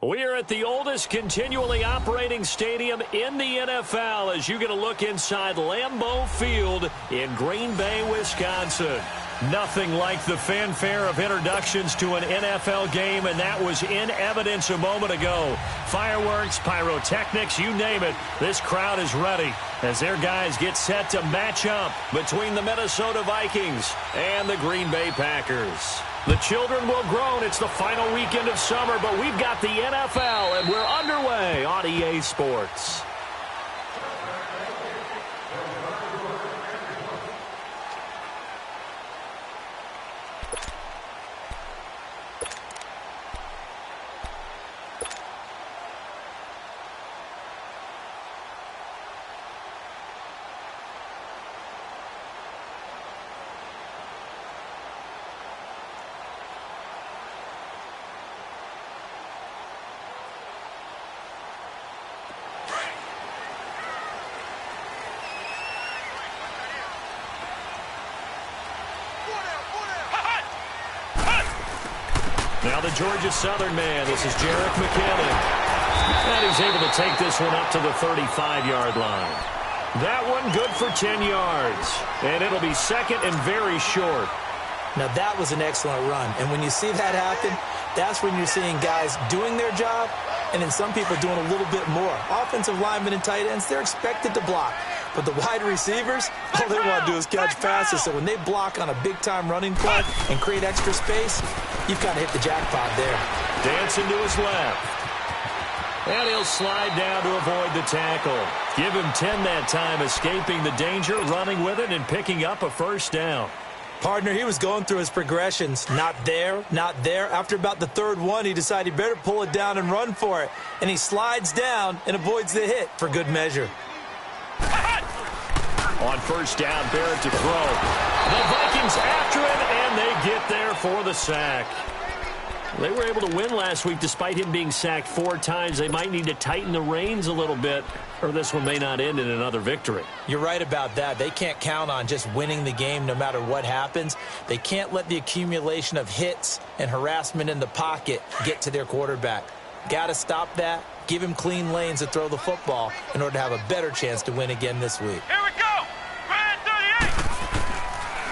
We are at the oldest continually operating stadium in the NFL as you get a look inside Lambeau Field in Green Bay, Wisconsin. Nothing like the fanfare of introductions to an NFL game, and that was in evidence a moment ago. Fireworks, pyrotechnics, you name it, this crowd is ready as their guys get set to match up between the Minnesota Vikings and the Green Bay Packers. The children will groan. It's the final weekend of summer, but we've got the NFL, and we're underway on EA Sports. Now the Georgia Southern man, this is Jerick McKinnon. And he's able to take this one up to the 35-yard line. That one good for 10 yards. And it'll be second and very short. Now that was an excellent run. And when you see that happen, that's when you're seeing guys doing their job and then some people doing a little bit more. Offensive linemen and tight ends, they're expected to block. But the wide receivers, all they want to do is catch passes. So when they block on a big-time running play and create extra space, you've kind of hit the jackpot there. Dancing to his left. And he'll slide down to avoid the tackle. Give him 10 that time, escaping the danger, running with it, and picking up a first down. Partner, he was going through his progressions. Not there, not there. After about the third one, he decided he better pull it down and run for it. And he slides down and avoids the hit for good measure. On first down, Barrett to throw. The Vikings after him, and they get there for the sack. They were able to win last week despite him being sacked 4 times. They might need to tighten the reins a little bit, or this one may not end in another victory. You're right about that. They can't count on just winning the game no matter what happens. They can't let the accumulation of hits and harassment in the pocket get to their quarterback. Got to stop that. Give him clean lanes to throw the football in order to have a better chance to win again this week. Here we go. Brad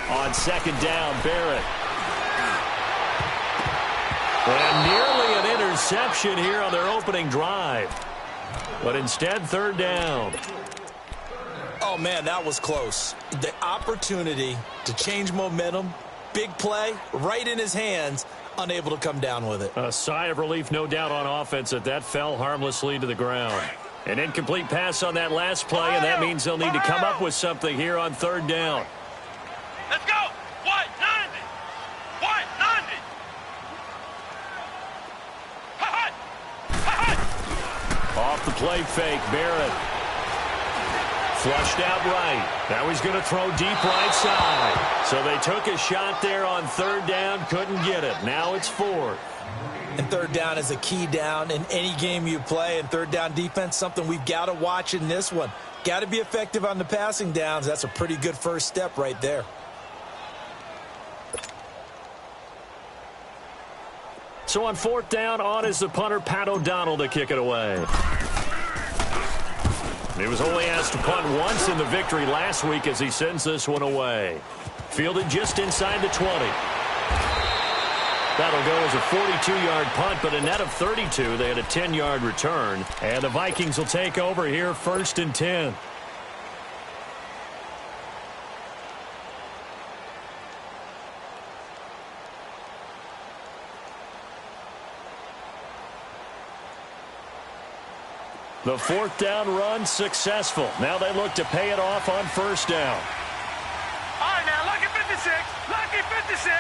38. On second down, Barrett. And nearly an interception here on their opening drive. But instead, third down. Oh, man, that was close. The opportunity to change momentum, big play, right in his hands, unable to come down with it. A sigh of relief, no doubt, on offense that fell harmlessly to the ground. An incomplete pass on that last play, and that means they'll need to come up with something here on third down. Let's go. 190. 190. Off the play fake, Barrett. Flushed out right. Now he's going to throw deep right side. So they took a shot there on third down, couldn't get it. Now it's fourth. And third down is a key down in any game you play. And third down defense, something we've got to watch in this one. Got to be effective on the passing downs. That's a pretty good first step right there. So on fourth down, on is the punter, Pat O'Donnell, to kick it away. He was only asked to punt once in the victory last week as he sends this one away. Fielded just inside the 20. That'll go as a 42-yard punt, but a net of 32. They had a 10-yard return. And the Vikings will take over here, 1st and 10. The fourth down run successful. Now they look to pay it off on first down. All right, now, lucky 56. Lucky 56.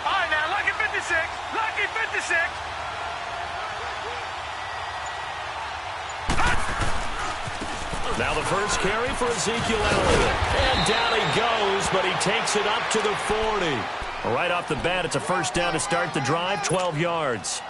All right, now, lucky 56. Lucky 56. Now the first carry for Ezekiel Elliott. And down he goes, but he takes it up to the 40. Right off the bat, it's a first down to start the drive, 12 yards.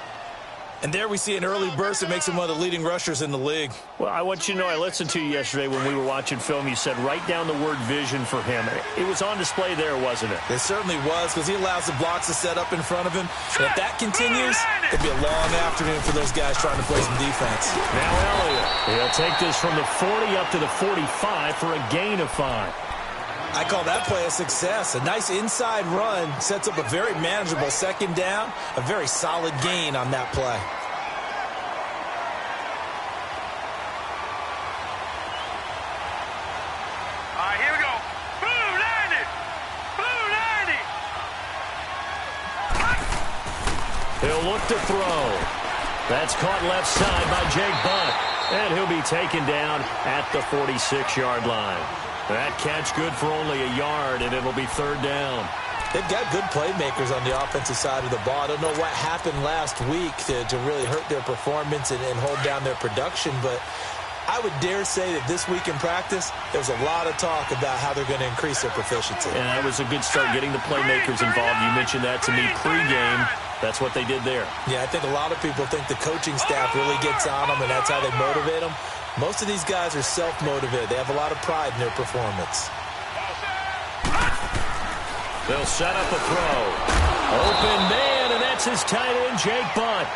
And there we see an early burst that makes him one of the leading rushers in the league. Well, I want you to know, I listened to you yesterday when we were watching film. You said write down the word vision for him. It was on display there, wasn't it? It certainly was, because he allows the blocks to set up in front of him. And if that continues, it'll be a long afternoon for those guys trying to play some defense. Now Elliott, he'll take this from the 40 up to the 45 for a gain of 5. I call that play a success. A nice inside run sets up a very manageable second down, a very solid gain on that play. All right, here we go. Blue 90. Blue 90. He'll look to throw. That's caught left side by Jake Butt. And he'll be taken down at the 46-yard line. That catch good for only a yard, and it'll be third down. They've got good playmakers on the offensive side of the ball. I don't know what happened last week to really hurt their performance and hold down their production, but I would dare say that this week in practice, there's a lot of talk about how they're going to increase their proficiency. And that was a good start, getting the playmakers involved. You mentioned that to me pregame. That's what they did there. Yeah, I think a lot of people think the coaching staff really gets on them, and that's how they motivate them. Most of these guys are self-motivated. They have a lot of pride in their performance. They'll set up a throw. Open man, and that's his tight end, Jake Butt.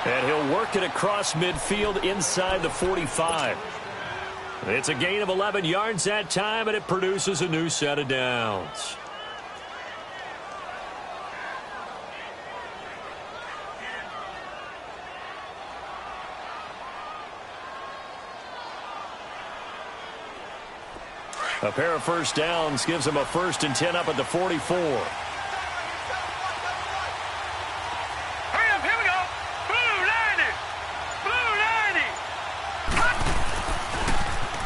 And he'll work it across midfield inside the 45. It's a gain of 11 yards that time, and it produces a new set of downs. A pair of first downs gives them a 1st and 10 up at the 44. Hurry up, here we go. Blue 90. Blue 90.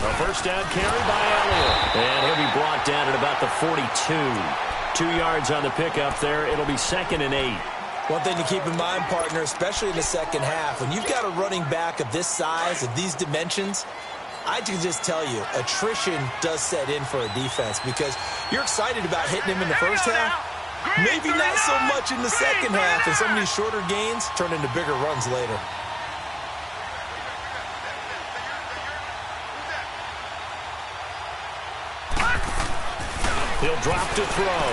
A first down carry by Elliott. And he'll be brought down at about the 42. 2 yards on the pickup there. It'll be 2nd and 8. One thing to keep in mind, partner, especially in the second half, when you've got a running back of this size, of these dimensions, I can just tell you, attrition does set in for a defense because you're excited about hitting him in the first half. Maybe not so much in the second half, and some of these shorter gains turn into bigger runs later. He'll drop to throw.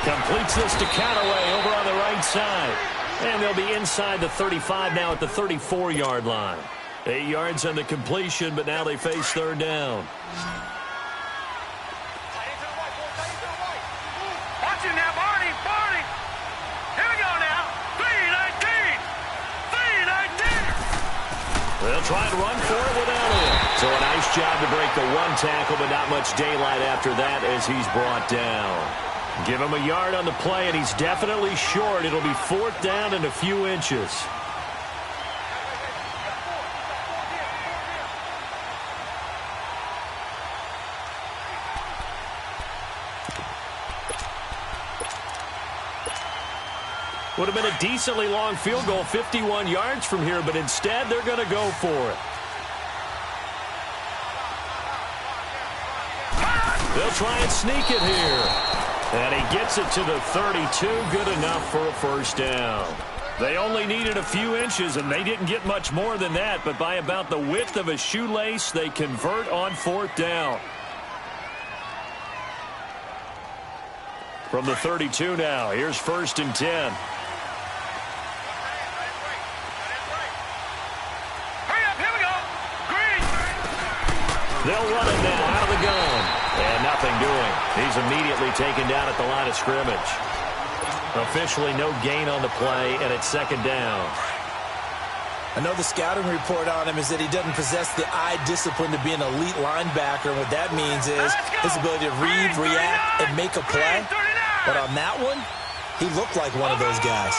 Completes this to Callaway over on the right side. And they'll be inside the 35 now at the 34-yard line. 8 yards on the completion, but now they face third down. Watch him now, Barney. Barney. Here we go now. 3-19. 3-19. They'll try to run for it with Elliott. So a nice job to break the one tackle, but not much daylight after that as he's brought down. Give him a yard on the play, and he's definitely short. It'll be 4th down and a few inches. Would have been a decently long field goal, 51 yards from here, but instead they're going to go for it. They'll try and sneak it here. And he gets it to the 32, good enough for a first down. They only needed a few inches, and they didn't get much more than that, but by about the width of a shoelace, they convert on 4th down. From the 32 now, here's 1st and 10. They'll run it now out of the gun. And nothing doing. He's immediately taken down at the line of scrimmage. Officially no gain on the play, and it's 2nd down. I know the scouting report on him is that he doesn't possess the eye discipline to be an elite linebacker. And what that means is his ability to read, react, and make a play. But on that one, he looked like one of those guys.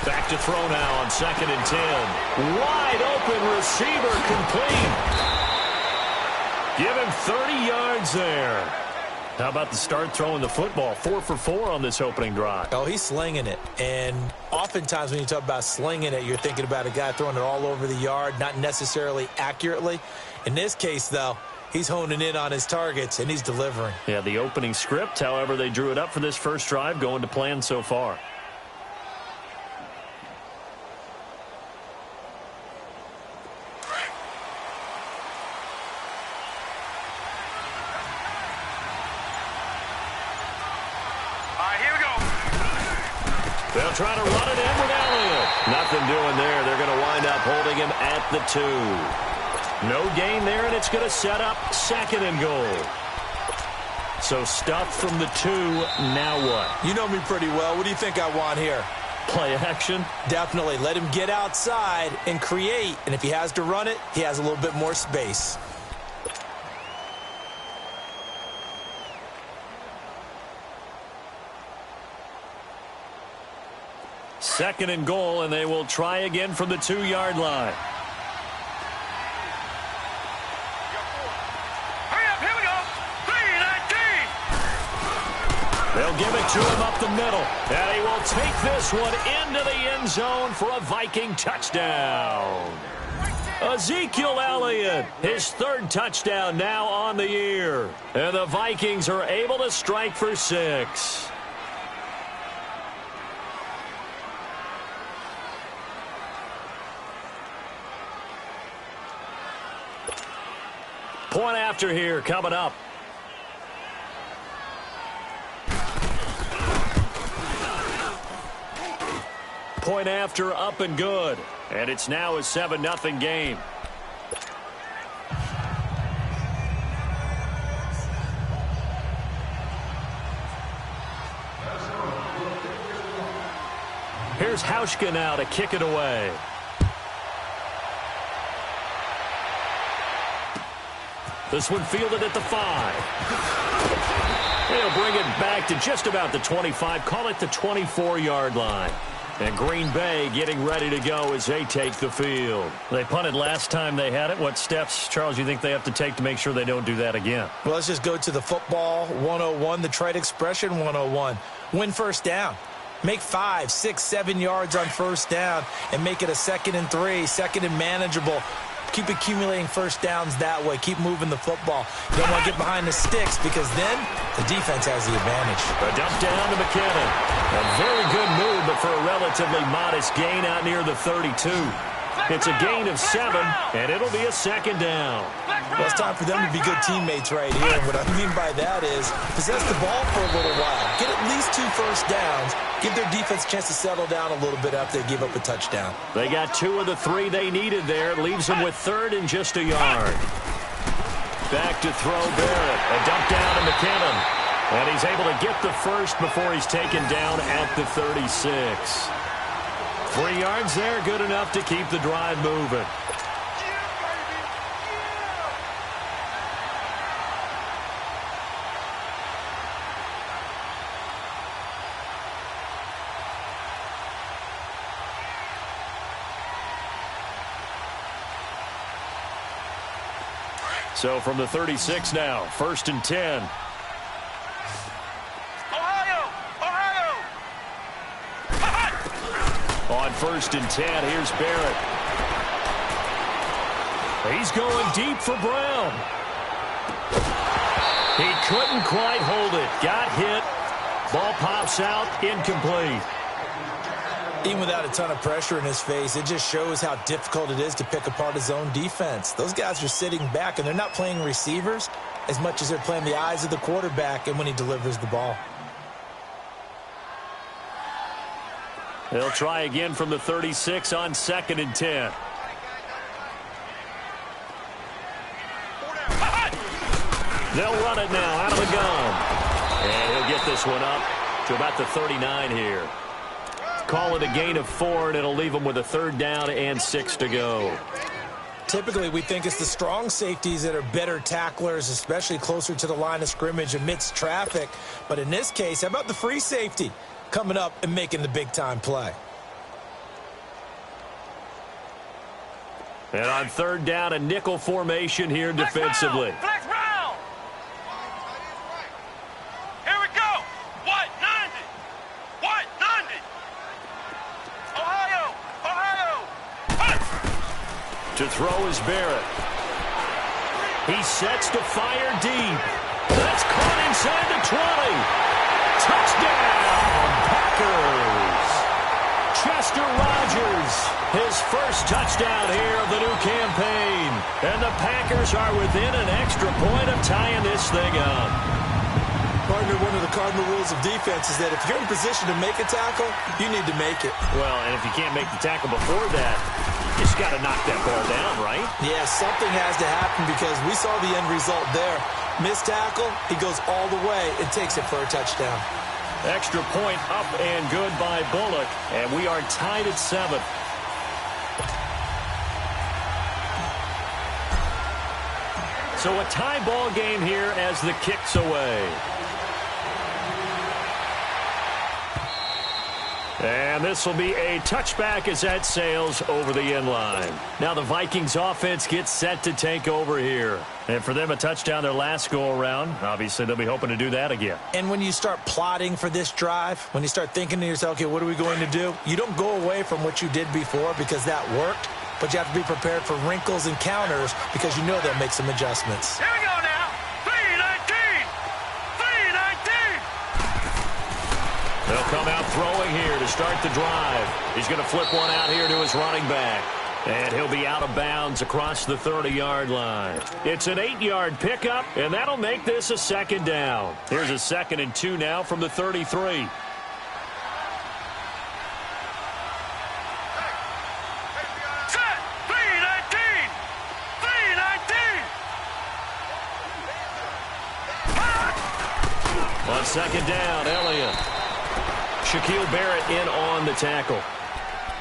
Back to throw now on 2nd and 10. Wide open receiver complete. Give him 30 yards there. How about the start throwing the football? 4 for 4 on this opening drive. Oh, he's slinging it. And oftentimes when you talk about slinging it, you're thinking about a guy throwing it all over the yard, not necessarily accurately. In this case, though, He's honing in on his targets, and he's delivering. Yeah, the opening script, however they drew it up for this first drive, going to plan so far. They'll try to run it in with Elliott. Nothing doing there. They're going to wind up holding him at the 2. No gain there, and it's going to set up 2nd and goal. So stuff from the 2. Now what? You know me pretty well. What do you think I want here? Play action? Definitely. Let him get outside and create. And if he has to run it, he has a little bit more space. Second and goal, and they will try again from the 2-yard line. Hurry up, here we go. 3-19. They'll give it to him up the middle, and he will take this one into the end zone for a Viking touchdown. Ezekiel Elliott, his 3rd touchdown now on the year. And the Vikings are able to strike for 6. Point after here coming up. Point after up and good. And it's now a 7-0 game. Here's Hauschka now to kick it away. This one fielded at the 5. They'll bring it back to just about the 25. Call it the 24-yard line. And Green Bay getting ready to go as they take the field. They punted last time they had it. What steps, Charles, you think they have to take to make sure they don't do that again? Well, let's just go to the football 101, the trite expression 101. Win first down. Make 5, 6, 7 yards on first down and make it a 2nd and 3, 2nd and manageable. Keep accumulating first downs that way. Keep moving the football. You don't want to get behind the sticks because then the defense has the advantage. A dump down to McKinnon. A very good move, but for a relatively modest gain out near the 32. It's a gain of 7, and it'll be a 2nd down. Well, it's time for them to be good teammates right here. And what I mean by that is possess the ball for a little while. Get at least 2 first downs. Give their defense a chance to settle down a little bit after they give up a touchdown. They got 2 of the 3 they needed there. Leaves them with 3rd and just a yard. Back to throw Barrett. A dump down to McKinnon. And he's able to get the first before he's taken down at the 36. 3 yards there, good enough to keep the drive moving. So from the 36 now, 1st and 10. On 1st and 10, here's Barrett. He's going deep for Brown. He couldn't quite hold it. Got hit. Ball pops out, incomplete. Even without a ton of pressure in his face, it just shows how difficult it is to pick apart his own defense. Those guys are sitting back, and they're not playing receivers as much as they're playing the eyes of the quarterback and when he delivers the ball. They'll try again from the 36 on 2nd and 10. They'll run it now out of the gun. And he'll get this one up to about the 39 here. Call it a gain of 4, and it'll leave them with a 3rd down and 6 to go. Typically, we think it's the strong safeties that are better tacklers, especially closer to the line of scrimmage amidst traffic. But in this case, how about the free safety coming up and making the big-time play? And on 3rd down, a nickel formation here defensively. Flex Brown. Here we go. What? 90. What? 90. Ohio. Ohio. To throw is Barrett. He sets to fire deep. That's caught inside the 20. Touchdown, Packers. Chester Rogers, his first touchdown here of the new campaign. And the Packers are within an extra point of tying this thing up. Partner, one of the cardinal rules of defense is that if you're in position to make a tackle, you need to make it. Well, and if you can't make the tackle before that, you just got to knock that ball down, right? Yeah, something has to happen because we saw the end result there. Missed tackle, he goes all the way and takes it for a touchdown. Extra point up and good by Bullock, and we are tied at 7. So a tie ball game here as the kick's away. And this will be a touchback as that sails over the end line. Now the Vikings offense gets set to take over here. And for them, a touchdown their last go-around. Obviously, they'll be hoping to do that again. And when you start plotting for this drive, when you start thinking to yourself, okay, what are we going to do? You don't go away from what you did before because that worked. But you have to be prepared for wrinkles and counters because you know they'll make some adjustments. Here we go now. 3-19. 3-19. They'll come out throwing here to start the drive. He's going to flip one out here to his running back. And he'll be out of bounds across the 30-yard line. It's an 8-yard pickup, and that'll make this a second down. Here's a 2nd and 2 now from the 33. On second down, Elliott. Shaquille Barrett in on the tackle.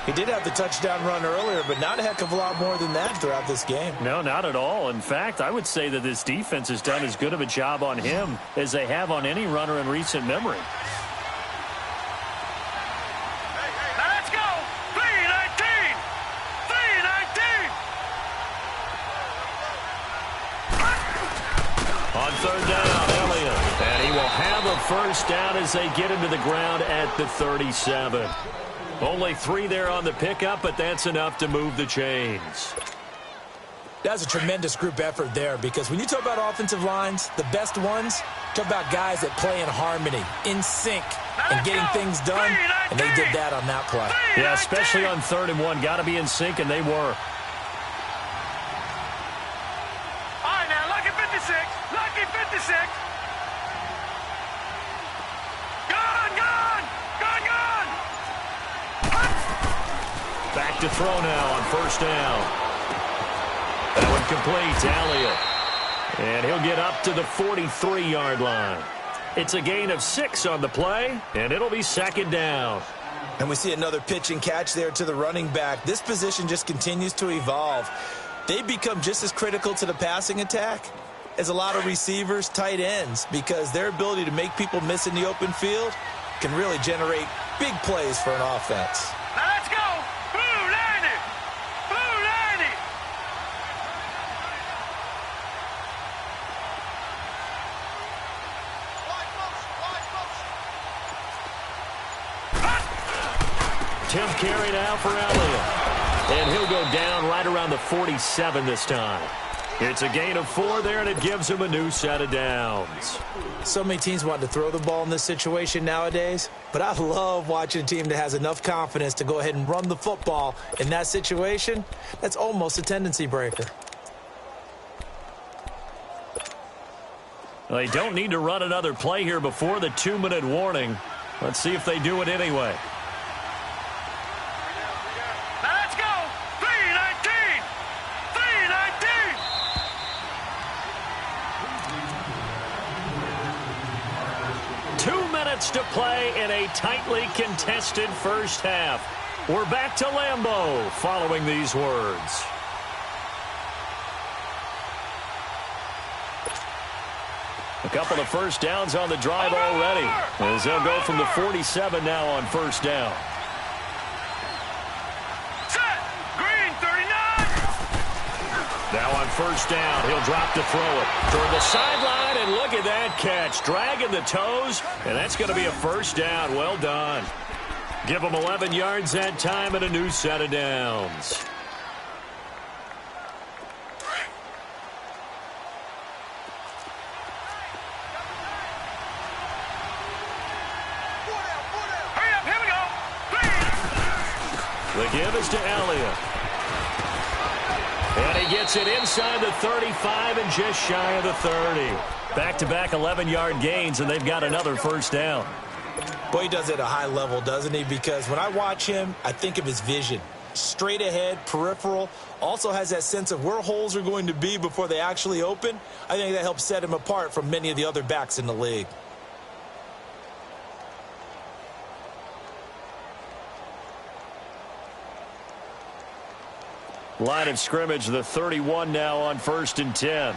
He did have the touchdown run earlier, but not a heck of a lot more than that throughout this game. No, not at all. In fact, I would say that this defense has done as good of a job on him as they have on any runner in recent memory. Now let's go. 3-19. 3-19. On third down, Elliott. And he will have a first down as they get into the ground at the 37. Only 3 there on the pickup, but that's enough to move the chains. That's a tremendous group effort there because when you talk about offensive lines, the best ones, talk about guys that play in harmony, in sync, and getting things done, and they did that on that play. Yeah, especially on 3rd and 1. Got to be in sync, and they were. All right, now, lucky 56. Lucky 56. Back to throw now on first down. That one complete to Elliott. And he'll get up to the 43-yard line. It's a gain of 6 on the play, and it'll be second down. And we see another pitch and catch there to the running back. This position just continues to evolve. They become just as critical to the passing attack as a lot of receivers, tight ends, because their ability to make people miss in the open field can really generate big plays for an offense. Now let's go. Blue 90. Blue 90. Tim carry now for Elliott. And he'll go down right around the 47 this time. It's a gain of 4 there, and it gives him a new set of downs. So many teams want to throw the ball in this situation nowadays, but I love watching a team that has enough confidence to go ahead and run the football in that situation. That's almost a tendency breaker. Well, they don't need to run another play here before the 2-minute warning. Let's see if they do it anyway. Now let's go. 3-19. 3-19. To play in a tightly contested first half. We're back to Lambeau following these words. A couple of first downs on the drive already, as they'll go from the 47 now on first down. Set. Green 39. Now on first down, he'll drop to throw it toward the sideline, and look at that catch. Dragging the toes, and that's going to be a first down. Well done. Give him 11 yards that time and a new set of downs. The give is to Elliott. And he gets it inside the 35 and just shy of the 30. Back-to-back 11-yard gains, and they've got another first down. Boy, he does it at a high level, doesn't he? Because when I watch him, I think of his vision. Straight ahead, peripheral, also has that sense of where holes are going to be before they actually open. I think that helps set him apart from many of the other backs in the league. Line of scrimmage, the 31 now on 1st and 10. All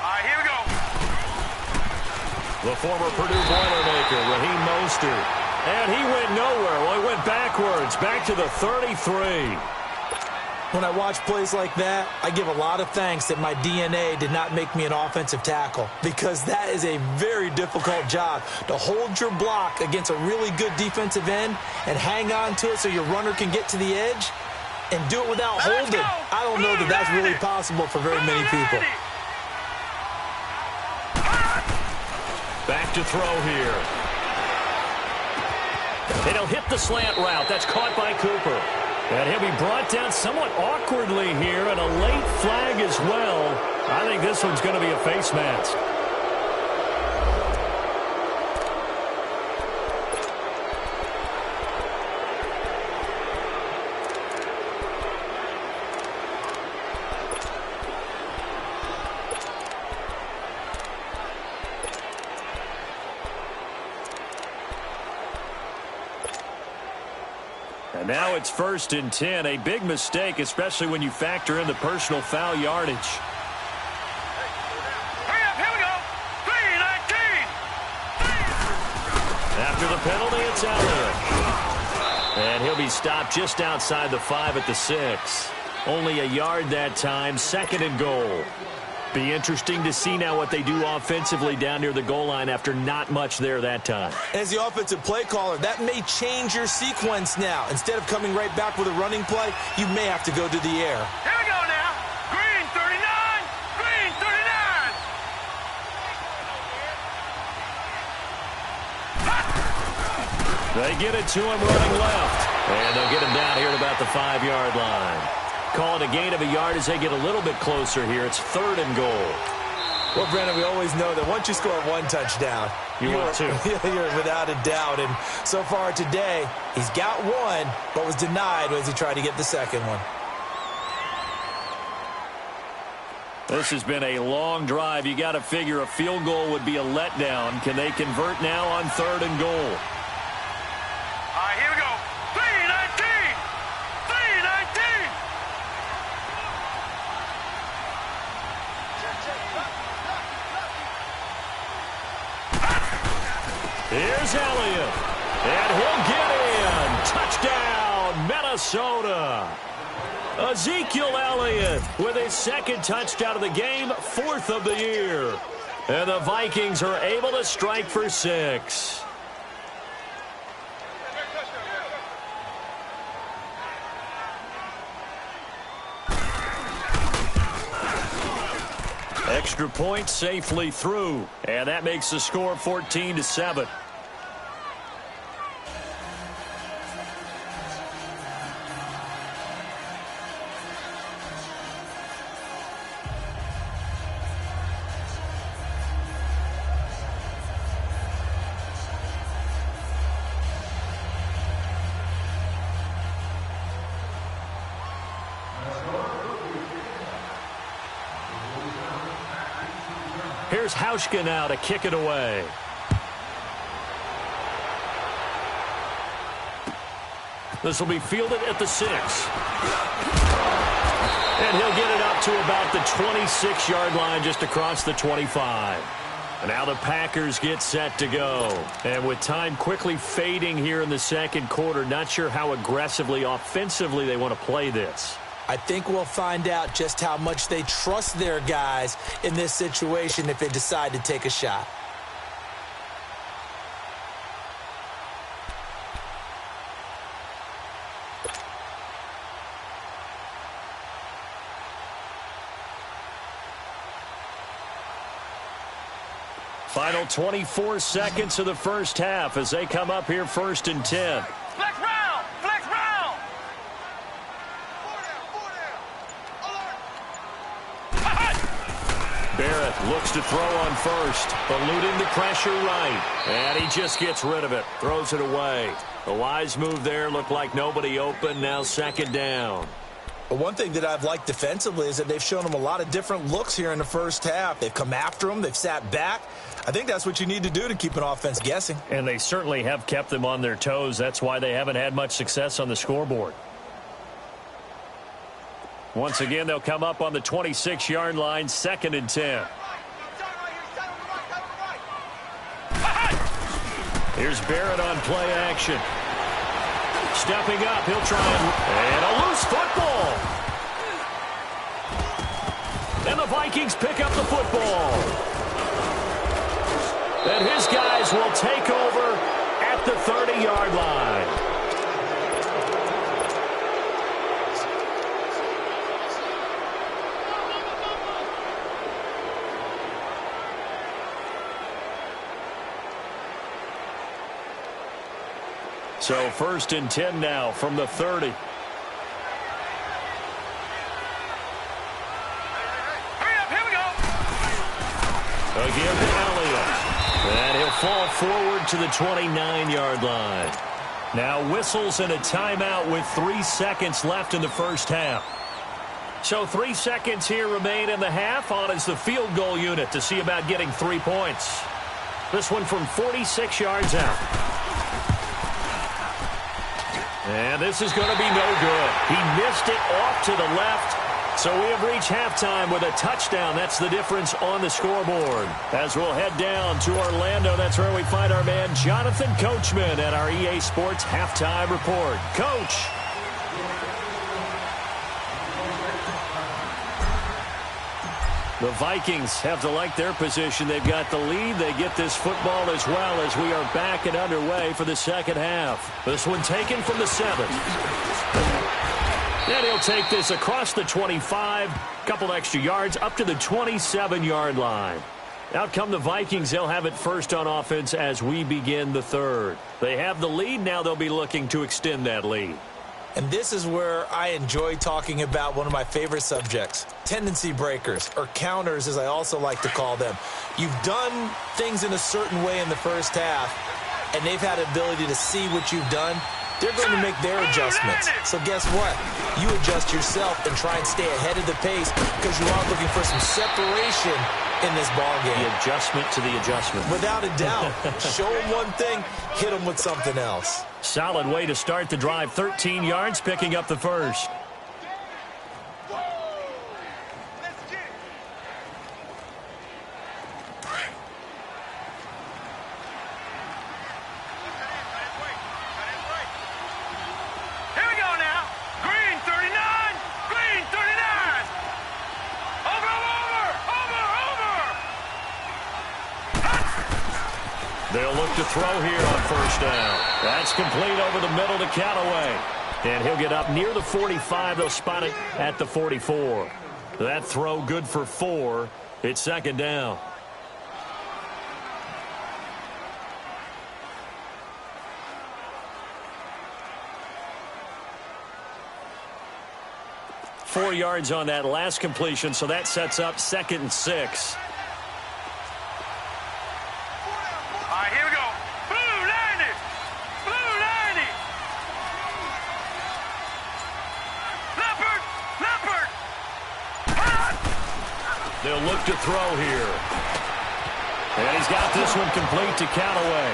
right, here we go. The former Purdue Boilermaker, Raheem Mostert. And he went nowhere. Well, he went backwards, back to the 33. When I watch plays like that, I give a lot of thanks that my DNA did not make me an offensive tackle, because that is a very difficult job to hold your block against a really good defensive end and hang on to it so your runner can get to the edge and do it without holding. I don't know that that's really possible for very many people. Back to throw here. And he'll hit the slant route. That's caught by Cooper. And he'll be brought down somewhat awkwardly here, and a late flag as well. I think this one's going to be a face mask. And now it's 1st and 10. A big mistake, especially when you factor in the personal foul yardage. Hurry up, here we go. 3:19. After the penalty, it's Elliott. And he'll be stopped just outside the 5 at the 6. Only a yard that time, 2nd and goal. Be interesting to see now what they do offensively down near the goal line after not much there that time. As the offensive play caller, that may change your sequence now. Instead of coming right back with a running play, you may have to go to the air. Here we go now. Green 39. Green 39. They get it to him running left. And they'll get him down here at about the 5-yard line. Call it a gain of a yard as they get a little bit closer here. It's 3rd and goal. Well, Brandon, we always know that once you score one touchdown, you're without a doubt. And so far today, he's got one, but was denied as he tried to get the second one. This has been a long drive. You got to figure a field goal would be a letdown. Can they convert now on 3rd and goal? All right, here we go. 3:19. 3:19. Here's Elliott. And he'll get in. Touchdown, Minnesota. Ezekiel Elliott with his 2nd touchdown of the game, 4th of the year. And the Vikings are able to strike for 6. Extra point safely through. And that makes the score 14-7. Here's Hauschka now to kick it away. This will be fielded at the 6. And he'll get it up to about the 26-yard line, just across the 25. And now the Packers get set to go. And with time quickly fading here in the 2nd quarter, not sure how aggressively, offensively they want to play this. I think we'll find out just how much they trust their guys in this situation if they decide to take a shot. Final 24 seconds of the first half as they come up here 1st and 10. Flex round! Flex round! Barrett looks to throw on first, eluding the pressure right. And he just gets rid of it, throws it away. A wise move there, looked like nobody open, now 2nd down. But one thing that I've liked defensively is that they've shown them a lot of different looks here in the first half. They've come after them, they've sat back. I think that's what you need to do to keep an offense guessing. And they certainly have kept them on their toes. That's why they haven't had much success on the scoreboard. Once again, they'll come up on the 26-yard line, 2nd and 10. Here's Barrett on play action. Stepping up, he'll try and a loose football. And the Vikings pick up the football. And his guys will take over at the 30-yard line. So 1st and 10 now from the 30. Hurry up, here we go! Again to Elliott. And he'll fall forward to the 29-yard line. Now whistles and a timeout with 3 seconds left in the first half. So 3 seconds here remain in the half. On is the field goal unit to see about getting 3 points. This one from 46 yards out. And this is going to be no good. He missed it off to the left. So we have reached halftime with a touchdown. That's the difference on the scoreboard. As we'll head down to Orlando, that's where we find our man Jonathan Coachman at our EA Sports Halftime Report. Coach. The Vikings have to like their position. They've got the lead. They get this football as well as we are back and underway for the second half. This one taken from the 7. And he'll take this across the 25, couple extra yards up to the 27-yard line. Out come the Vikings. They'll have it first on offense as we begin the third. They have the lead. Now they'll be looking to extend that lead. And this is where I enjoy talking about one of my favorite subjects, tendency breakers, or counters as I also like to call them. You've done things in a certain way in the first half, and they've had the ability to see what you've done. They're going to make their adjustments. So guess what? You adjust yourself and try and stay ahead of the pace because you are looking for some separation in this ball game. The adjustment to the adjustment. Without a doubt. Show them one thing, hit them with something else. Solid way to start the drive. 13 yards, picking up the first. They'll look to throw here on first down. That's complete over the middle to Callaway. And he'll get up near the 45. They'll spot it at the 44. That throw good for 4. It's second down. Four yards on that last completion, so that sets up 2nd and 6. They'll look to throw here. And he's got this one complete to Callaway.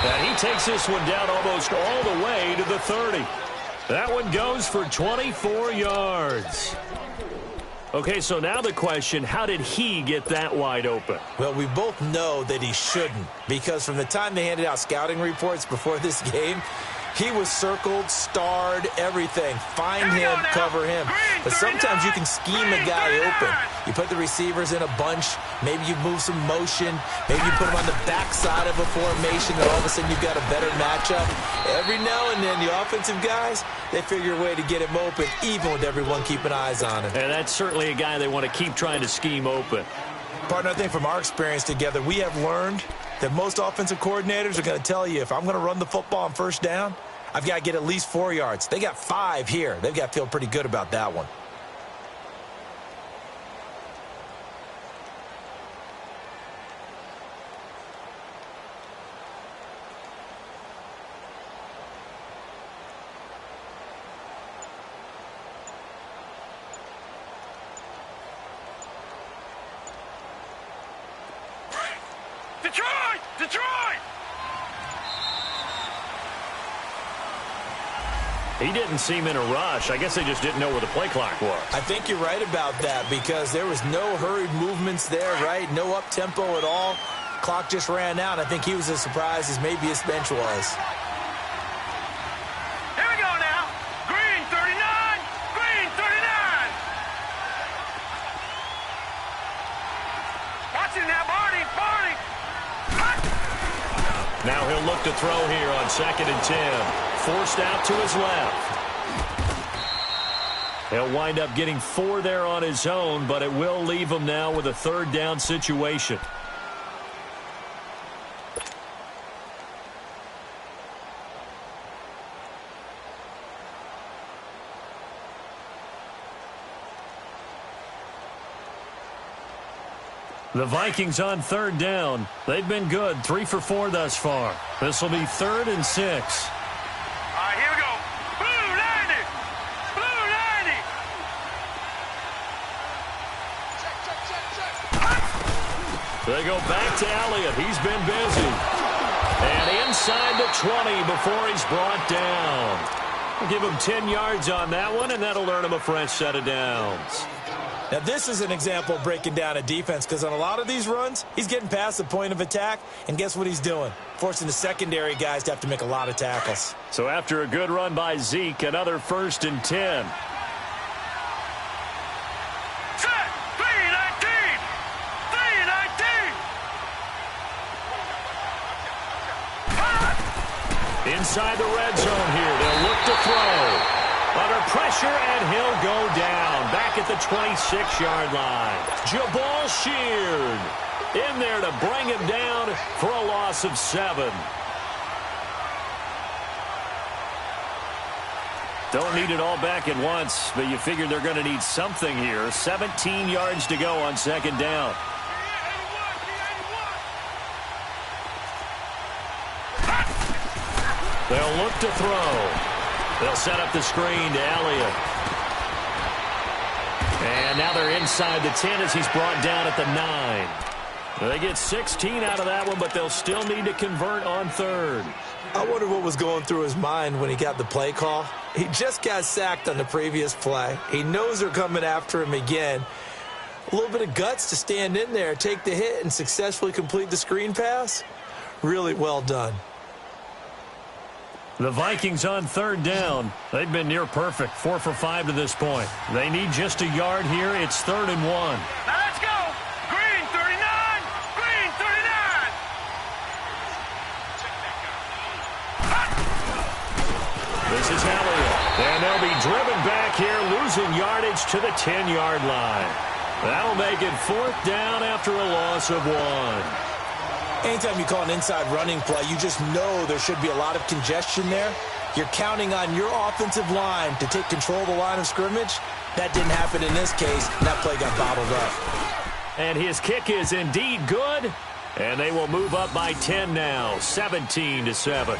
And he takes this one down almost all the way to the 30. That one goes for 24 yards. Okay, so now the question, how did he get that wide open? Well, we both know that he shouldn't, because from the time they handed out scouting reports before this game, he was circled, starred, everything. Find him, cover him. But sometimes you can scheme a guy open. You put the receivers in a bunch. Maybe you move some motion. Maybe you put him on the backside of a formation, and all of a sudden you've got a better matchup. Every now and then, the offensive guys, they figure a way to get him open, even with everyone keeping eyes on him. And that's certainly a guy they want to keep trying to scheme open. Partner, I think from our experience together, we have learned that most offensive coordinators are going to tell you, if I'm going to run the football on first down, I've got to get at least 4 yards. They got 5 here. They've got to feel pretty good about that one. Detroit! Detroit! He didn't seem in a rush. I guess they just didn't know where the play clock was. I think you're right about that because there was no hurried movements there, right? No up-tempo at all. Clock just ran out. I think he was as surprised as maybe his bench was. Here we go now. Green 39. Green 39. Watch it now, Barney. Barney. Now he'll look to throw here on 2nd and 10. Forced out to his left. He'll wind up getting 4 there on his own, but it will leave him now with a 3rd down situation. The Vikings on 3rd down. They've been good, 3 for 4 thus far. This will be 3rd and 6. All right, here we go. Blue 90. Blue 90. They go back to Elliott. He's been busy. And inside the 20 before he's brought down. We'll give him 10 yards on that one, and that'll earn him a fresh set of downs. Now, this is an example of breaking down a defense because on a lot of these runs, he's getting past the point of attack, and guess what he's doing? Forcing the secondary guys to have to make a lot of tackles. So after a good run by Zeke, another 1st and 10. Set. 319. 319. Inside the red zone here. They'll look to throw. Under pressure, and he'll go down. Back at the 26-yard line. Jabal Sheard in there to bring him down for a loss of 7. Don't need it all back at once, but you figure they're going to need something here. 17 yards to go on 2nd down. They'll look to throw. They'll set up the screen to Elliott. And now they're inside the 10 as he's brought down at the 9. They get 16 out of that one, but they'll still need to convert on 3rd. I wonder what was going through his mind when he got the play call. He just got sacked on the previous play. He knows they're coming after him again. A little bit of guts to stand in there, take the hit, and successfully complete the screen pass. Really well done. The Vikings on 3rd down. They've been near perfect, 4 for 5 to this point. They need just a yard here. It's 3rd and 1. Now let's go. Green 39. Green 39. This is Elliott. And they'll be driven back here, losing yardage to the 10-yard line. That'll make it 4th down after a loss of 1. Anytime you call an inside running play, you just know there should be a lot of congestion there. You're counting on your offensive line to take control of the line of scrimmage. That didn't happen in this case, and that play got bottled up. And his kick is indeed good, and they will move up by 10 now, 17-7.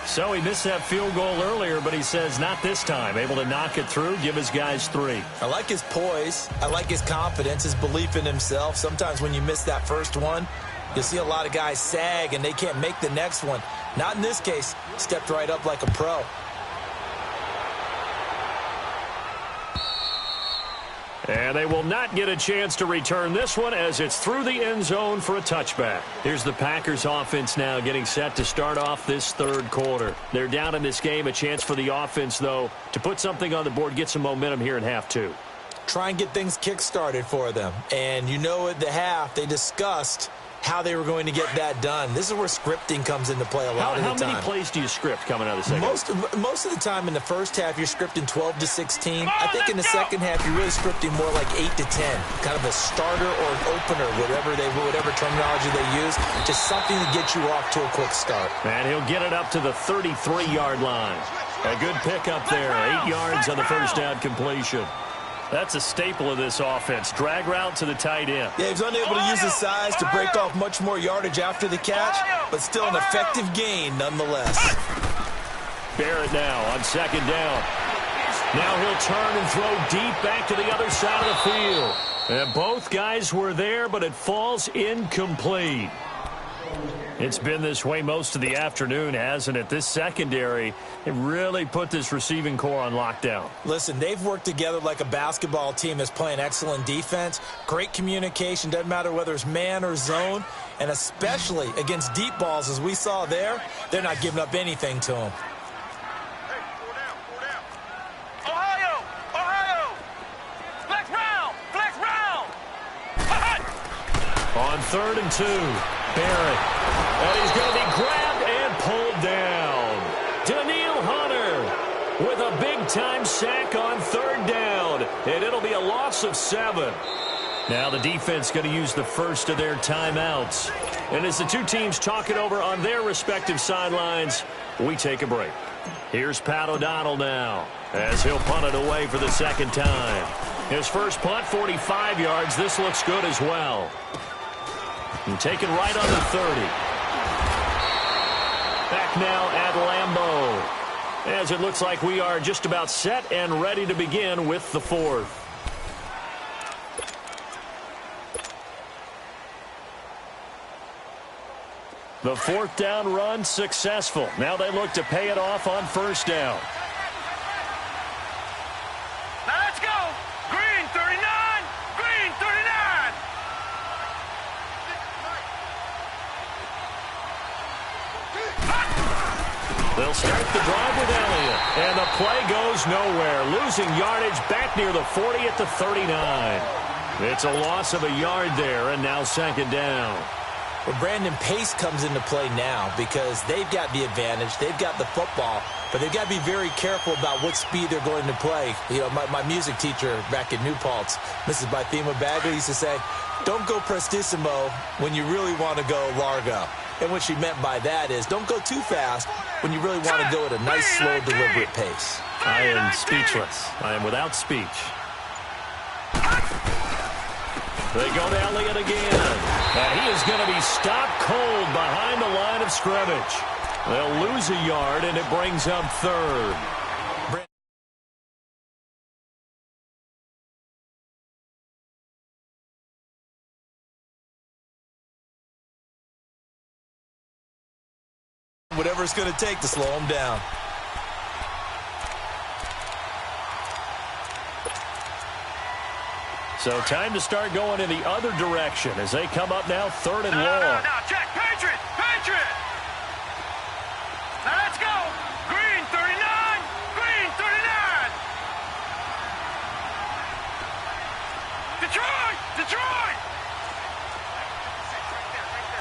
So he missed that field goal earlier, but he says not this time. Able to knock it through, give his guys 3. I like his poise. I like his confidence, his belief in himself. Sometimes when you miss that first one, you'll see a lot of guys sag and they can't make the next one. Not in this case. Stepped right up like a pro. And they will not get a chance to return this one as it's through the end zone for a touchback. Here's the Packers offense now getting set to start off this 3rd quarter. They're down in this game. A chance for the offense, though, to put something on the board, get some momentum here in half 2. Try and get things kick-started for them. And you know at the half they discussed how they were going to get that done. This is where scripting comes into play a lot of the time. How many plays do you script coming out of the second? Most of the time in the first half, you're scripting 12 to 16. I think in the second half, you're really scripting more like 8 to 10. Kind of a starter or an opener, whatever terminology they use. Just something to get you off to a quick start. And he'll get it up to the 33-yard line. A good pickup there. 8 yards on the first down completion. That's a staple of this offense. Drag route to the tight end. Yeah, he's unable to use his size to break off much more yardage after the catch, but still an effective gain nonetheless. Barrett now on second down. Now he'll turn and throw deep back to the other side of the field. And both guys were there, but it falls incomplete. It's been this way most of the afternoon, hasn't it? This secondary, it really put this receiving core on lockdown. Listen, they've worked together like a basketball team that's playing excellent defense. Great communication, doesn't matter whether it's man or zone. And especially against deep balls, as we saw there, they're not giving up anything to them. On 3rd and 2, Barrett. And he's going to be grabbed and pulled down. Daniil Hunter with a big-time sack on 3rd down. And it'll be a loss of 7. Now the defense going to use the first of their timeouts. And as the two teams talk it over on their respective sidelines, we take a break. Here's Pat O'Donnell now as he'll punt it away for the second time. His first punt, 45 yards. This looks good as well. And taken right on the 30. Back now at Lambeau. As it looks like we are just about set and ready to begin with the fourth. The 4th down run successful. Now they look to pay it off on 1st down. Now let's go. Green 39. Green 39. They'll start the drive with Elliott. And the play goes nowhere. Losing yardage back near the 40 at the 39. It's a loss of a yard there, and now 2nd down. Well, Brandon, pace comes into play now because they've got the advantage. They've got the football, but they've got to be very careful about what speed they're going to play. You know, my music teacher back at New Paltz, Mrs. Bythema Bagley, used to say, don't go prestissimo when you really want to go largo. And what she meant by that is don't go too fast when you really want to go at a nice, slow, deliberate pace. I am speechless. I am without speech. They go to Elliott again. And he is going to be stopped cold behind the line of scrimmage. They'll lose a yard, and it brings up 3rd. Whatever it's going to take to slow him down. So time to start going in the other direction as they come up now 3rd and long. No, check. Patriot. Patriot. Now let's go. Green 39. Green 39. Detroit. Detroit.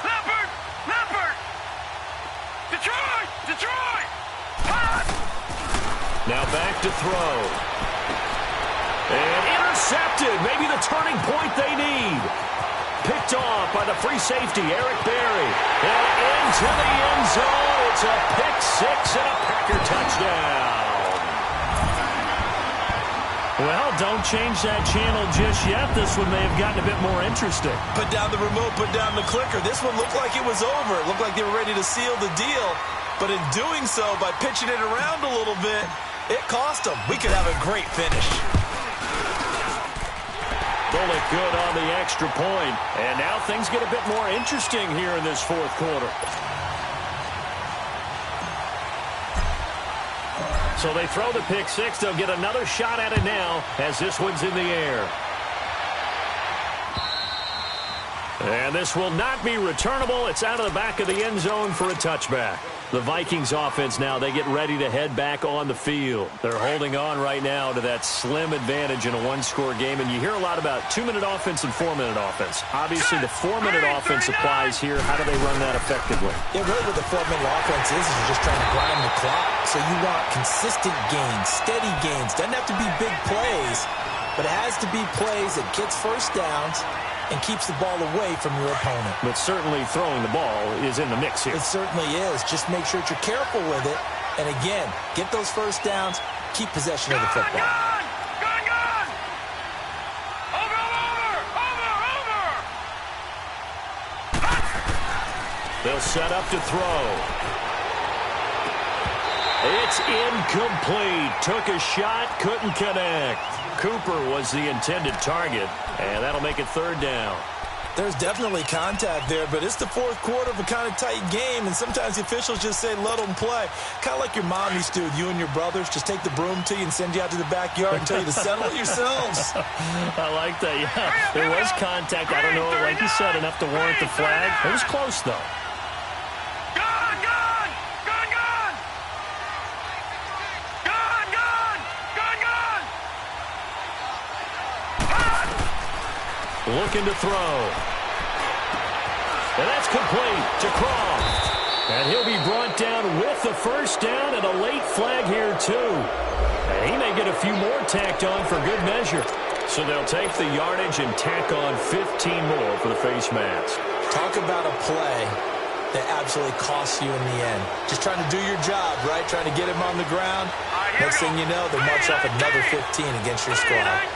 Leopard. Leopard. Detroit. Detroit. Pass. Now back to throw. And intercepted. Maybe the turning point they need. Picked off by the free safety, Eric Berry. And into the end zone. It's a pick 6 and a Packer touchdown. Well, don't change that channel just yet. This one may have gotten a bit more interesting. Put down the remote, put down the clicker. This one looked like it was over. It looked like they were ready to seal the deal. But in doing so, by pitching it around a little bit, it cost them. We could have a great finish. Bullock good on the extra point. And now things get a bit more interesting here in this 4th quarter. So they throw the pick 6. They'll get another shot at it now as this one's in the air. And this will not be returnable. It's out of the back of the end zone for a touchback. The Vikings offense now, they get ready to head back on the field. They're holding on right now to that slim advantage in a one-score game. And you hear a lot about 2-minute offense and 4-minute offense. Obviously, the 4-minute offense applies here. How do they run that effectively? Yeah, really what the 4-minute offense is you're just trying to grind the clock. So you want consistent gains, steady gains. Doesn't have to be big plays, but it has to be plays that gets first downs and keeps the ball away from your opponent. But certainly throwing the ball is in the mix here. It certainly is. Just make sure that you're careful with it. And again, get those first downs, keep possession of the football. Gone! Over! They'll set up to throw. It's incomplete. Took a shot, couldn't connect. Cooper was the intended target, and that'll make it third down. There's definitely contact there, but it's the fourth quarter of a kind of tight game, and sometimes the officials just say, let them play. Kind of like your mom used to with you and your brothers. Just take the broom to you and send you out to the backyard and tell you to settle it yourselves. I like that, yeah. There was contact. I don't know, like you said, enough to warrant the flag. It was close, though. Looking to throw. And that's complete to Croft. And he'll be brought down with the first down and a late flag here, too. And he may get a few more tacked on for good measure. So they'll take the yardage and tack on 15 more for the face mask. Talk about a play that absolutely costs you in the end. Just trying to do your job, right? Trying to get him on the ground. Next thing you know, they march off another 15 against your squad.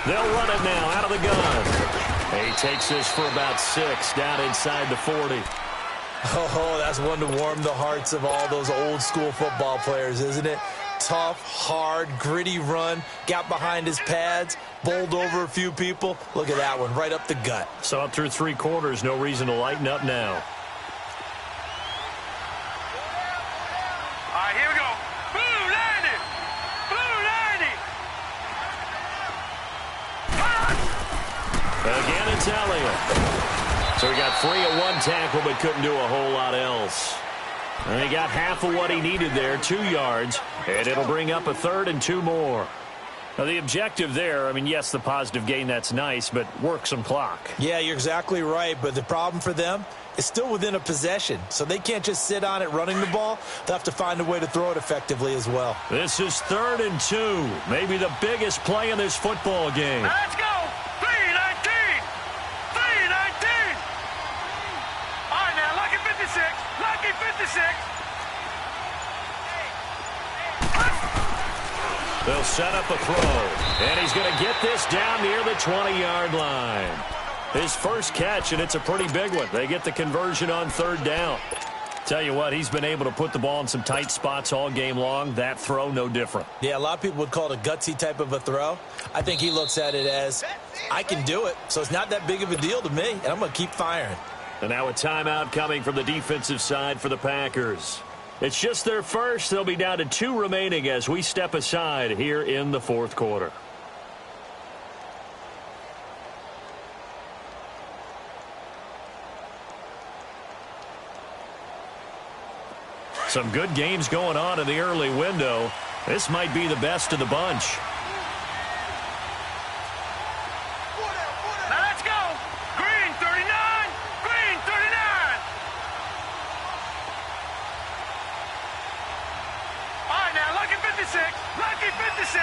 They'll run it now out of the gun. He takes this for about 6 down inside the 40. Oh, that's one to warm the hearts of all those old-school football players, isn't it? Tough, hard, gritty run, got behind his pads, bowled over a few people. Look at that one, right up the gut. So up through 3 quarters, no reason to lighten up now. All right, here we go. Blue landed! Again, it's Elliott. So he got free of one tackle, but couldn't do a whole lot else. And he got half of what he needed there, 2 yards, and it'll bring up a 3rd and 2 more. Now, the objective there, I mean, yes, the positive gain, that's nice, but work some clock. Yeah, you're exactly right, but the problem for them is still within a possession, so they can't just sit on it running the ball. They'll have to find a way to throw it effectively as well. This is 3rd and 2, maybe the biggest play in this football game. Let's go! 3-19! All right, now, lucky 56. Lucky 56. They'll set up a throw, and he's going to get this down near the 20-yard line. His first catch, and it's a pretty big one. They get the conversion on 3rd down. Tell you what, he's been able to put the ball in some tight spots all game long. That throw, no different. Yeah, a lot of people would call it a gutsy type of a throw. I think he looks at it as, I can do it, so it's not that big of a deal to me, and I'm going to keep firing. And now a timeout coming from the defensive side for the Packers. It's just their first. They'll be down to 2 remaining as we step aside here in the 4th quarter. Some good games going on in the early window. This might be the best of the bunch. Now let's go. Green 39. Green 39. All right, now lucky 56. Lucky 56.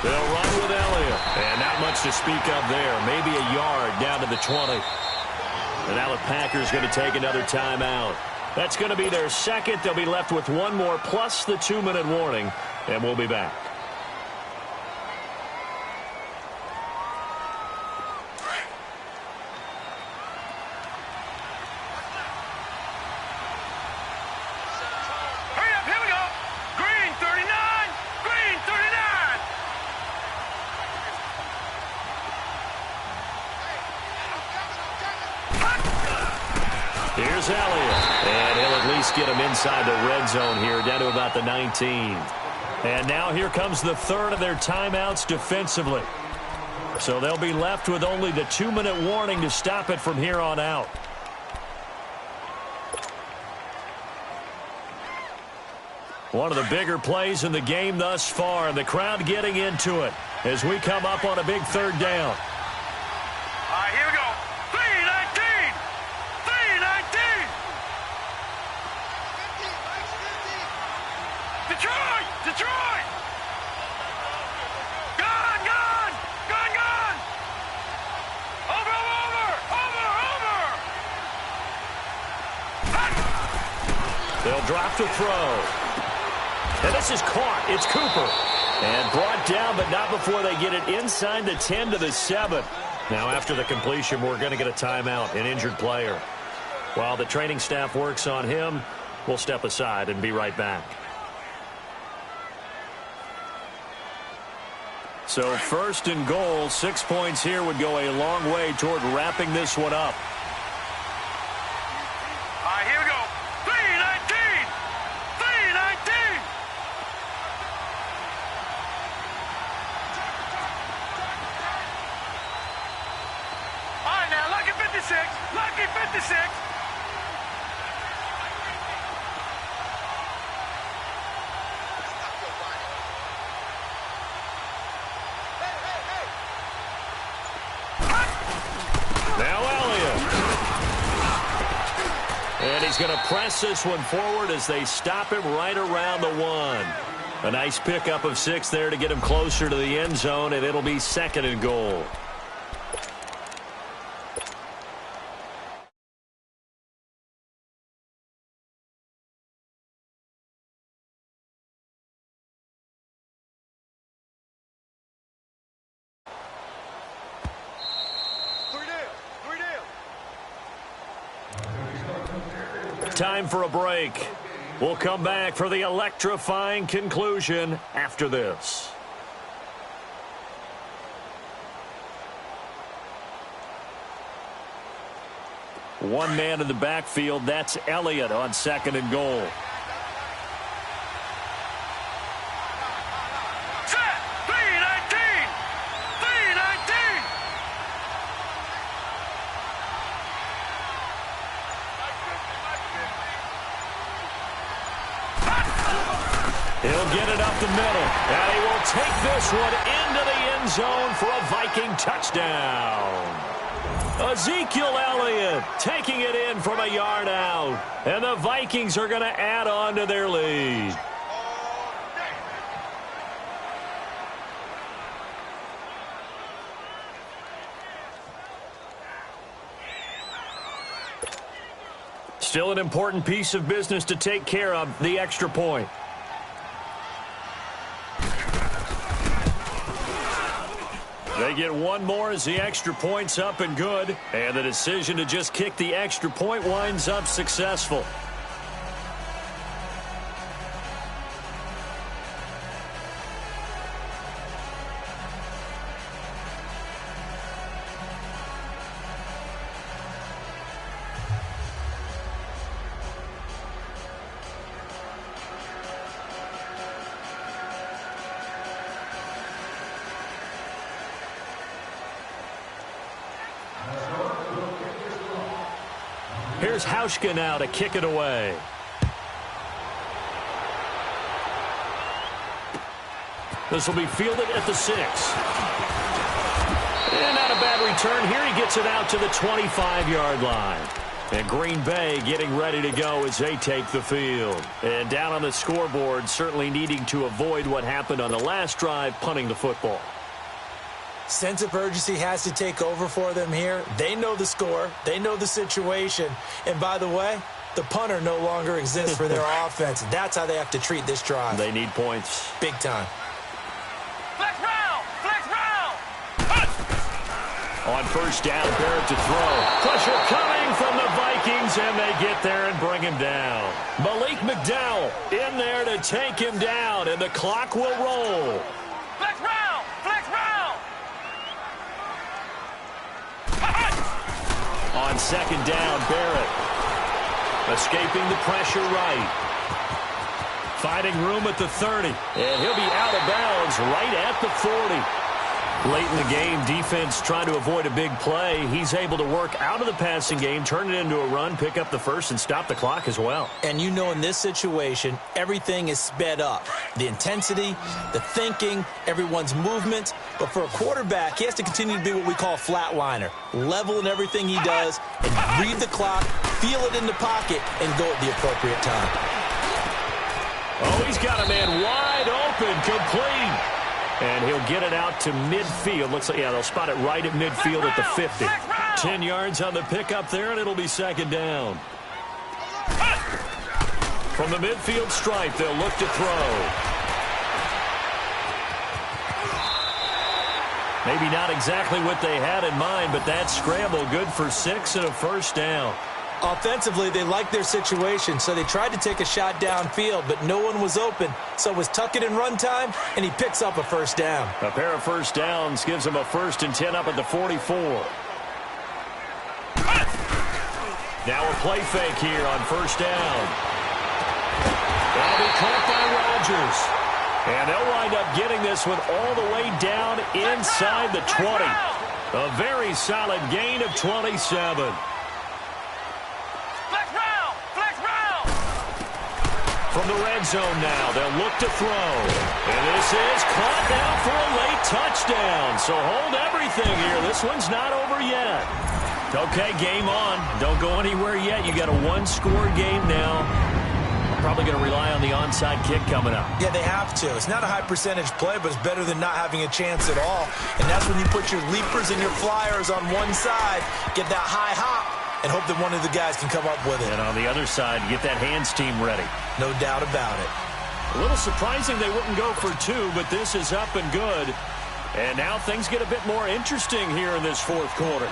They'll run with Elliott. And not much to speak of there. Maybe a yard down to the 20. And now the Packers going to take another timeout. That's going to be their second. They'll be left with 1 more plus the 2-minute warning. And we'll be back. Hurry up, here we go. Green 39. Green 39. Here's Elliott. And he'll at least inside the red zone here, down to about the 19. And now here comes the third of their timeouts defensively. So they'll be left with only the 2-minute warning to stop it from here on out. One of the bigger plays in the game thus far, and the crowd getting into it as we come up on a big third down. All right, here we go. 319! 319! Detroit! Detroit! Gone! Gone! Gone! Gone! Over! Over! Over! Over! They'll drop to throw. And this is caught. It's Cooper. And brought down, but not before they get it inside the 10 to the 7. Now, after the completion, we're going to get a timeout, an injured player. While the training staff works on him, we'll step aside and be right back. So, first and goal, 6 points here would go a long way toward wrapping this one up. All right, here we go. 319! 319! All right, now, lucky 56. Lucky 56. Now Elliott. And he's going to press this one forward as they stop him right around the 1. A nice pickup of 6 there to get him closer to the end zone, and it'll be second and goal. Time for a break. We'll come back for the electrifying conclusion after this. One man in the backfield. That's Elliott on second and goal. Set! 319! 319! He'll get it up the middle, and he will take this one into the end zone for a Viking touchdown. Ezekiel Elliott taking it in from a yard out, and the Vikings are going to add on to their lead. Still an important piece of business to take care of, the extra point. They get one more as the extra point's up and good. And the decision to just kick the extra point winds up successful. Here's Hauschka now to kick it away. This will be fielded at the 6. And not a bad return here. He gets it out to the 25-yard line. And Green Bay getting ready to go as they take the field. And down on the scoreboard, certainly needing to avoid what happened on the last drive, punting the football. Sense of urgency has to take over for them here. They know the score. They know the situation. And by the way, the punter no longer exists for their offense. That's how they have to treat this drive. They need points. Big time. Flex round! Flex round! On first down, Barrett to throw. Pressure coming from the Vikings, and they get there and bring him down. Malik McDowell in there to take him down, and the clock will roll. Flex round! Flex round! On second down, Barrett. Escaping the pressure right. Finding room at the 30. And he'll be out of bounds right at the 40. Late in the game, defense trying to avoid a big play. He's able to work out of the passing game, turn it into a run, pick up the first, and stop the clock as well. And you know in this situation, everything is sped up. The intensity, the thinking, everyone's movement. But for a quarterback, he has to continue to be what we call a flatliner. Level in everything he does, and read the clock, feel it in the pocket, and go at the appropriate time. Oh, he's got a man wide open, complete. And he'll get it out to midfield. Looks like, yeah, they'll spot it right at midfield at the 50. 10 yards on the pickup there, and it'll be second down. From the midfield stripe, they'll look to throw. Maybe not exactly what they had in mind, but that scramble good for 6 and a first down. Offensively, they liked their situation, so they tried to take a shot downfield, but no one was open. So it was tuck it in run time, and he picks up a first down. A pair of first downs gives him a 1st and 10 up at the 44. Now a play fake here on first down. That'll be caught by Rodgers. And they'll wind up getting this one all the way down inside the 20. A very solid gain of 27. From the red zone now, they'll look to throw. And this is caught now for a late touchdown. So hold everything here. This one's not over yet. Okay, game on. Don't go anywhere yet. You got a one-score game now. Probably going to rely on the onside kick coming up. Yeah, they have to. It's not a high-percentage play, but it's better than not having a chance at all. And that's when you put your leapers and your flyers on one side, get that high hop, and hope that one of the guys can come up with it. And on the other side, get that hands team ready. No doubt about it. A little surprising they wouldn't go for 2, but this is up and good. And now things get a bit more interesting here in this fourth quarter.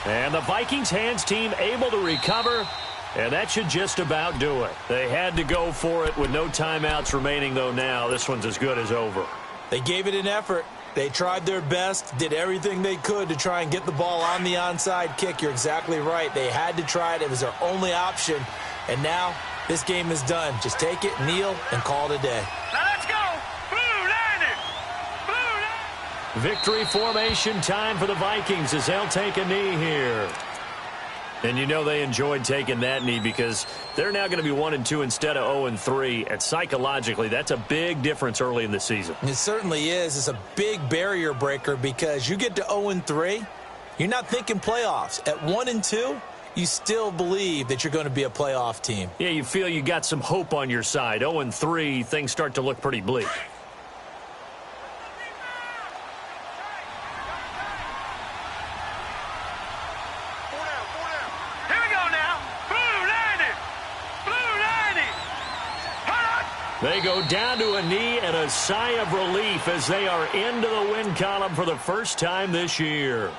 And the Vikings hands team able to recover, and that should just about do it. They had to go for it with no timeouts remaining, though now this one's as good as over. They gave it an effort. They tried their best, did everything they could to try and get the ball on the onside kick. You're exactly right. They had to try it. It was their only option. And now this game is done. Just take it, kneel, and call it a day. Now let's go. Blue landed. Blue landed. Victory formation time for the Vikings as they'll take a knee here. And you know they enjoyed taking that knee because they're now going to be 1-2 instead of 0-3. And psychologically, that's a big difference early in the season. It certainly is. It's a big barrier breaker because you get to 0-3, you're not thinking playoffs. At 1-2, you still believe that you're going to be a playoff team. Yeah, you feel you got some hope on your side. 0-3, things start to look pretty bleak. They go down to a knee and a sigh of relief as they are into the win column for the first time this year.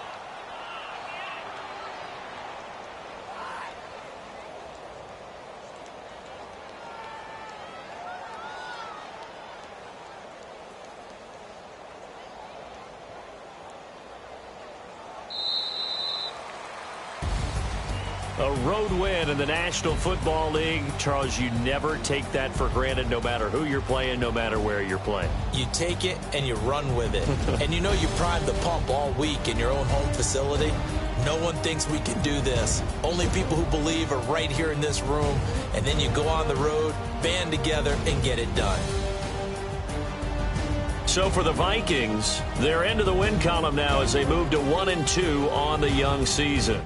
A road win in the National Football League. Charles, you never take that for granted no matter who you're playing, no matter where you're playing. You take it and you run with it. And you know you primed the pump all week in your own home facility. No one thinks we can do this. Only people who believe are right here in this room. And then you go on the road, band together, and get it done. So for the Vikings, they're into the win column now as they move to 1-2 on the young season.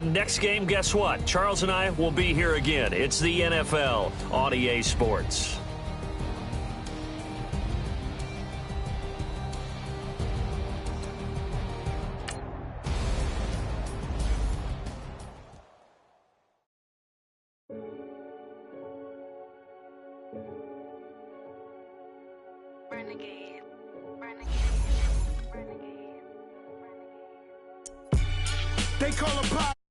Next game, guess what? Charles and I will be here again. It's the NFL on EA Sports. Renegade. They call him Pop.